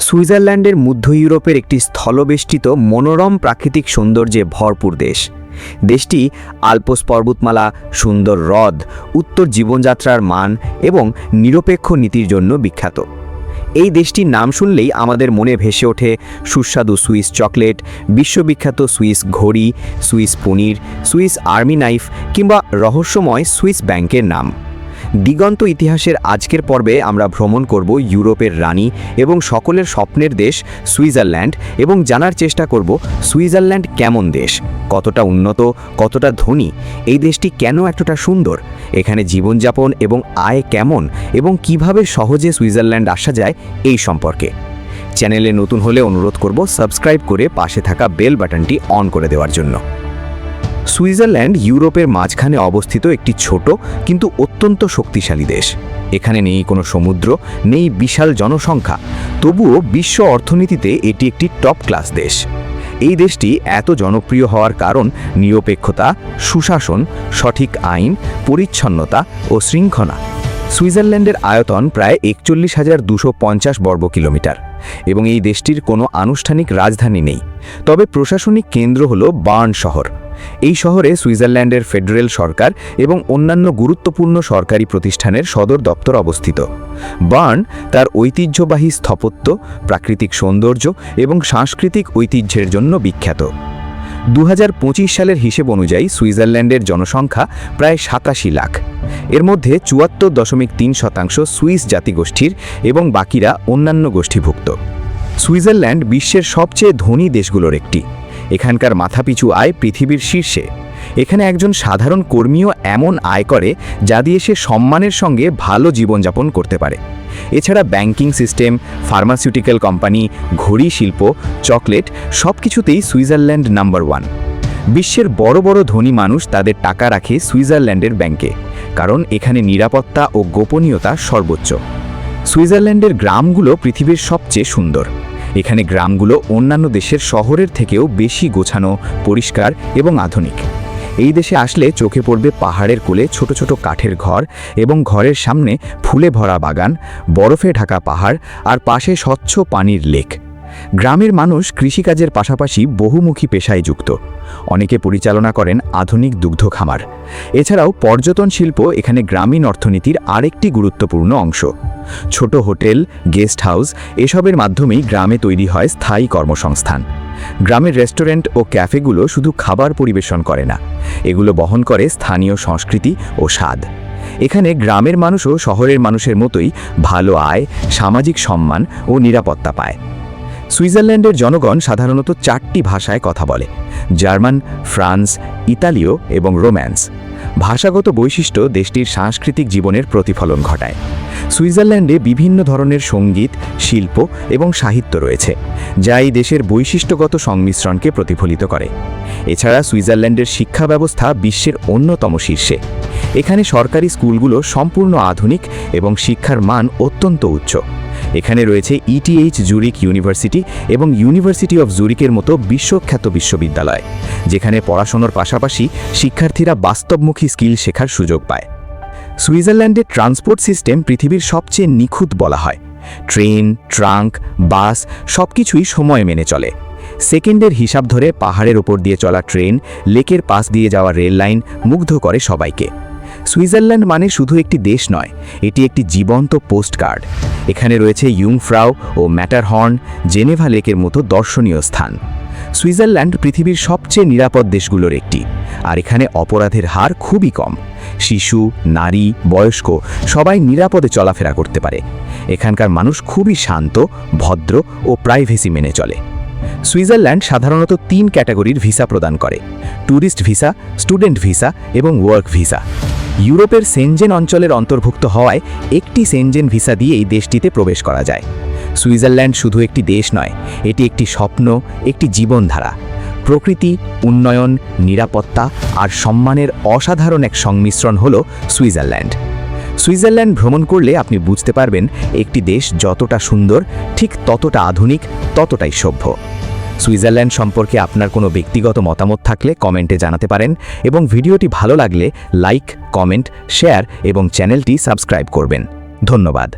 সুইজারল্যান্ডের মধ্য ইউরোপের একটি স্থলবেষ্টিত মনোরম প্রাকৃতিক সৌন্দর্যে ভরপুর দেশ। দেশটি আল্পস পর্বতমালা, সুন্দর হ্রদ, উত্তর জীবনযাত্রার মান এবং নিরপেক্ষ নীতির জন্য বিখ্যাত। এই দেশটির নাম শুনলেই আমাদের মনে ভেসে ওঠে সুস্বাদু সুইস চকলেট, বিশ্ববিখ্যাত সুইস ঘড়ি, সুইস পনির, সুইস আর্মি নাইফ কিংবা রহস্যময় সুইস ব্যাংকের নাম। দিগন্ত ইতিহাসের আজকের পর্বে আমরা ভ্রমণ করব ইউরোপের রানী এবং সকলের স্বপ্নের দেশ সুইজারল্যান্ড এবং জানার চেষ্টা করব সুইজারল্যান্ড কেমন দেশ, কতটা উন্নত, কতটা ধনী, এই দেশটি কেন এতটা সুন্দর, এখানে জীবনযাপন এবং আয় কেমন এবং কিভাবে সহজে সুইজারল্যান্ড আসা যায় এই সম্পর্কে। চ্যানেলে নতুন হলে অনুরোধ করব সাবস্ক্রাইব করে পাশে থাকা বেল বাটনটি অন করে দেওয়ার জন্য। সুইজারল্যান্ড ইউরোপের মাঝখানে অবস্থিত একটি ছোট কিন্তু অত্যন্ত শক্তিশালী দেশ। এখানে নেই কোনো সমুদ্র, নেই বিশাল জনসংখ্যা, তবুও বিশ্ব অর্থনীতিতে এটি একটি টপ ক্লাস দেশ। এই দেশটি এত জনপ্রিয় হওয়ার কারণ নিরপেক্ষতা, সুশাসন, সঠিক আইন, পরিচ্ছন্নতা ও শৃঙ্খলা। সুইজারল্যান্ডের আয়তন প্রায় ৪১,২৫০ বর্গ কিলোমিটার এবং এই দেশটির কোনো আনুষ্ঠানিক রাজধানী নেই, তবে প্রশাসনিক কেন্দ্র হল বার্ন শহর। এই শহরে সুইজারল্যান্ডের ফেডারেল সরকার এবং অন্যান্য গুরুত্বপূর্ণ সরকারি প্রতিষ্ঠানের সদর দপ্তর অবস্থিত। বার্ন তার ঐতিহ্যবাহী স্থাপত্য, প্রাকৃতিক সৌন্দর্য এবং সাংস্কৃতিক ঐতিহ্যের জন্য বিখ্যাত। ২০২৫ সালের হিসেব অনুযায়ী সুইজারল্যান্ডের জনসংখ্যা প্রায় ৮৭ লাখ। এর মধ্যে ৭৪.৩% সুইস জাতিগোষ্ঠীর এবং বাকিরা অন্যান্য গোষ্ঠীভুক্ত। সুইজারল্যান্ড বিশ্বের সবচেয়ে ধনী দেশগুলোর একটি। এখানকার মাথাপিছু আয় পৃথিবীর শীর্ষে। এখানে একজন সাধারণ কর্মীও এমন আয় করে যা দিয়ে সে সম্মানের সঙ্গে ভালো জীবনযাপন করতে পারে। এছাড়া ব্যাংকিং সিস্টেম, ফার্মাসিউটিক্যাল কোম্পানি, ঘড়ি শিল্প, চকলেট সব কিছুতেই সুইজারল্যান্ড নাম্বার 1। বিশ্বের বড় বড় ধনী মানুষ তাদের টাকা রাখে সুইজারল্যান্ডের ব্যাংকে, কারণ এখানে নিরাপত্তা ও গোপনীয়তা সর্বোচ্চ। সুইজারল্যান্ডের গ্রামগুলো পৃথিবীর সবচেয়ে সুন্দর। এখানে গ্রামগুলো অন্যান্য দেশের শহরের থেকেও বেশি গোছানো, পরিষ্কার এবং আধুনিক। এই দেশে আসলে চোখে পড়বে পাহাড়ের কোলে ছোট ছোট কাঠের ঘর এবং ঘরের সামনে ফুলে ভরা বাগান, বরফে ঢাকা পাহাড় আর পাশে স্বচ্ছ পানির লেক। গ্রামের মানুষ কৃষিকাজের পাশাপাশি বহুমুখী পেশায় যুক্ত। অনেকে পরিচালনা করেন আধুনিক দুগ্ধ খামার। এছাড়াও পর্যটন শিল্প এখানে গ্রামীণ অর্থনীতির আরেকটি গুরুত্বপূর্ণ অংশ। ছোট হোটেল, গেস্ট হাউস এসবের মাধ্যমেই গ্রামে তৈরি হয় স্থায়ী কর্মসংস্থান। গ্রামের রেস্টুরেন্ট ও ক্যাফেগুলো শুধু খাবার পরিবেশন করে না, এগুলো বহন করে স্থানীয় সংস্কৃতি ও স্বাদ। এখানে গ্রামের মানুষও শহরের মানুষের মতোই ভালো আয়, সামাজিক সম্মান ও নিরাপত্তা পায়। সুইজারল্যান্ডের জনগণ সাধারণত 4টি ভাষায় কথা বলে: জার্মান, ফ্রান্স, ইতালীয় এবং রোম্যান্স। ভাষাগত বৈশিষ্ট্য দেশটির সাংস্কৃতিক জীবনের প্রতিফলন ঘটায়। সুইজারল্যান্ডে বিভিন্ন ধরনের সঙ্গীত, শিল্প এবং সাহিত্য রয়েছে, যা এই দেশের বৈশিষ্ট্যগত সংমিশ্রণকে প্রতিফলিত করে। এছাড়া সুইজারল্যান্ডের শিক্ষা ব্যবস্থা বিশ্বের অন্যতম শীর্ষে। এখানে সরকারি স্কুলগুলো সম্পূর্ণ আধুনিক এবং শিক্ষার মান অত্যন্ত উচ্চ। এখানে রয়েছে ইটিএইচ জুরিক ইউনিভার্সিটি এবং ইউনিভার্সিটি অফ জুরিকের মতো বিশ্বখ্যাত বিশ্ববিদ্যালয়, যেখানে পড়াশোনার পাশাপাশি শিক্ষার্থীরা বাস্তবমুখী স্কিল শেখার সুযোগ পায়। সুইজারল্যান্ডের ট্রান্সপোর্ট সিস্টেম পৃথিবীর সবচেয়ে নিখুঁত বলা হয়। ট্রেন, ট্রাঙ্ক, বাস সবকিছুই সময় মেনে চলে। সেকেন্ডের হিসাব ধরে পাহাড়ের ওপর দিয়ে চলা ট্রেন, লেকের পাশ দিয়ে যাওয়া রেল লাইন মুগ্ধ করে সবাইকে। সুইজারল্যান্ড মানে শুধু একটি দেশ নয়, এটি একটি জীবন্ত পোস্টকার্ড। এখানে রয়েছে ইয়ুংফ্রাউ ও ম্যাটারহর্ন, জেনেভা লেকের মতো দর্শনীয় স্থান। সুইজারল্যান্ড পৃথিবীর সবচেয়ে নিরাপদ দেশগুলোর একটি, আর এখানে অপরাধের হার খুবই কম। শিশু, নারী, বয়স্ক সবাই নিরাপদে চলাফেরা করতে পারে। এখানকার মানুষ খুবই শান্ত, ভদ্র ও প্রাইভেসি মেনে চলে। সুইজারল্যান্ড সাধারণত 3 ক্যাটাগরির ভিসা প্রদান করে: ট্যুরিস্ট ভিসা, স্টুডেন্ট ভিসা এবং ওয়ার্ক ভিসা। ইউরোপের সেনজেন অঞ্চলের অন্তর্ভুক্ত হওয়ায় একটি সেনজেন ভিসা দিয়েই দেশটিতে প্রবেশ করা যায়। সুইজারল্যান্ড শুধু একটি দেশ নয়, এটি একটি স্বপ্ন, একটি জীবনধারা। প্রকৃতি, উন্নয়ন, নিরাপত্তা আর সম্মানের অসাধারণ এক সংমিশ্রণ হল সুইজারল্যান্ড। সুইজারল্যান্ড ভ্রমণ করলে আপনি বুঝতে পারবেন একটি দেশ যতটা সুন্দর, ঠিক ততটা আধুনিক, ততটাই সভ্য। সুইজারল্যান্ড সম্পর্কে আপনার কোনো ব্যক্তিগত মতামত থাকলে কমেন্টে জানাতে পারেন এবং ভিডিওটি ভালো লাগলে লাইক, কমেন্ট, শেয়ার এবং চ্যানেলটি সাবস্ক্রাইব করবেন। ধন্যবাদ।